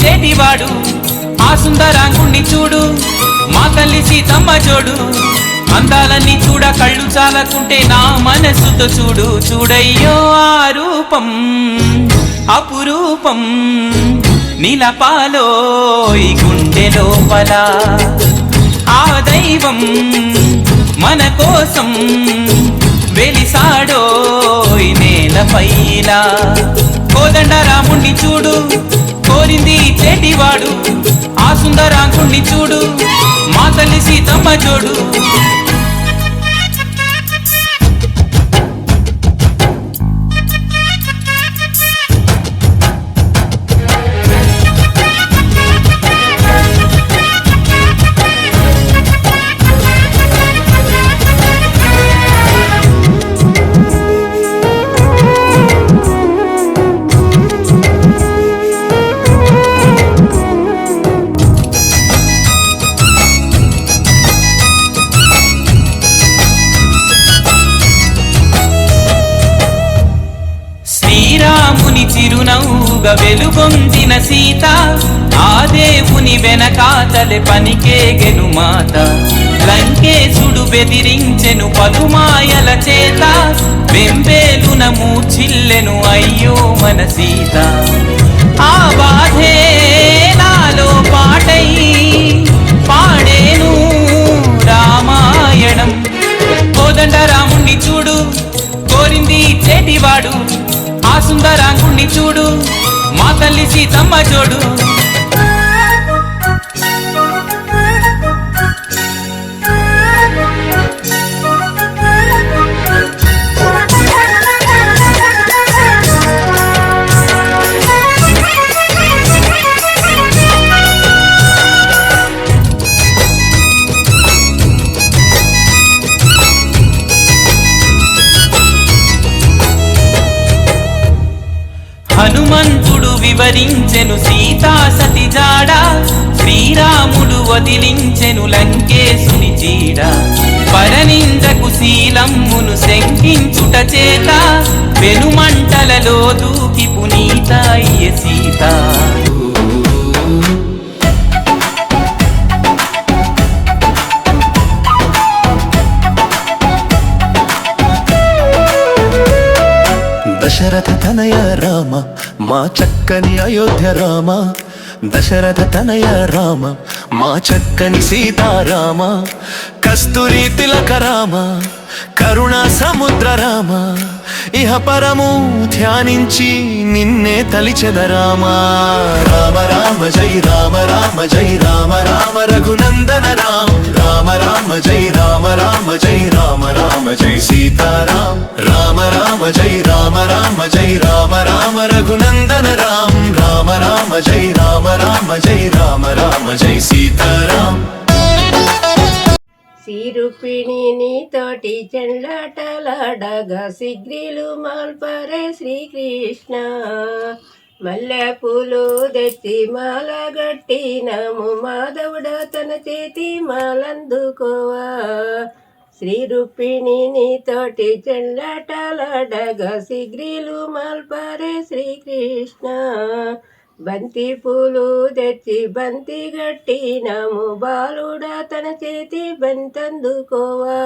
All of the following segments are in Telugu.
చేటివాడు ఆ సుందరాంగుణ్ణి చూడు, మా తల్లి సీతమ్మ జోడు. అందాలన్నీ చూడ కళ్ళు చాలకుంటే నా మనసుతో చూడు. చూడయ్యో ఆ రూపం అపురూపం, నిలపాలో ఈ గుండె లోపల. ఆ దైవం మన కోసం వెలిసాడో ఈ నేలపైన. కోదండరాముణ్ణి చూడు, కోరింది చేటివాడు ఆ సుందరాంగుణ్ణి చూడు, మా తల్లి సీతమ్మ జోడు. శ్రీరాముని చిరునవ్వుగా వెలుగొందిన సీత, ఆ దేవుని వెనకాతలే పనికేగెను మాత. లంకేశుడు బెదిరించెను పలుమాయల చేత, వెంబేలున మూర్ఛిల్లెను అయ్యో మన సీత. ఆ బాధే నాలో పాటై పాడేను రామాయణం. కోదండరాముణ్ణి చూడు, కోరింది చేటివాడు ఆ సుందరాంగుణ్ణి చూడు, మా తల్లి సీతమ్మ జోడు. హనుమంతుడు వివరించెను సీతా సతి జాడ, శ్రీరాముడు వదిలించెను లంకేశుని జీడ. పరనిందకు శీలమ్మును శంకించుట చేత, పెనుమంటలలో దూకి పునీత అయ్యె సీత. దశరథ తనయ రామ, మా చక్కని అయోధ్య రామ. దశరథ తనయ రామ, మా చక్కని సీతారామ. కస్తూరి తిలక రామ, కరుణా సముద్ర రామ. ఇహ పరము ధ్యానించి నిన్నే తలిచెద రామ. రామ రామ జై రామ రామ జై రామ రామ రఘునందన రామ. రామ రామ జై రామ రామ జై రామ రామ జై సీతారాం. రామ రామ జై రామ రామ జై రామ రామ రఘునందన రామ. రామ రామ జై రామ రామ జై రామ రామ జై సీతారాం. శ్రీరుపిణి నీతోటి చెండ్లాటలాడగా సిగ్రీలు మాల్పరే శ్రీకృష్ణ. మల్లె పూలు తెచ్చి మాల గట్టినము, మాధవుడ తన చేతి మాలందుకోవా. శ్రీరుపిణి నీతోటి చెండ్లాటలాడగా సిగ్రీలు మాల్పరే శ్రీకృష్ణ. బంతి పూలు తెచ్చి బంతి గట్టినము, బాలుడ తన చేతి బంతందుకోవా.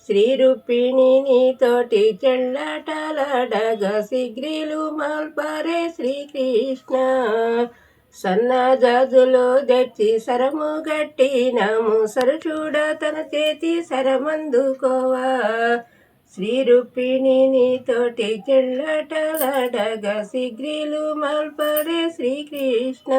శ్రీరుపిణి నీతోటి చెండ్లాటలాడగా సిగ్రీలు మాల్పరే శ్రీకృష్ణ. సన్నజాజులు తెచ్చి సరము గట్టినము, సరచూడ తన చేతి సరమందుకోవా. శ్రీరుపిణి నీతోటి చెండ్లాటలాడగా సిగ్రీలు మాల్పరే శ్రీకృష్ణ.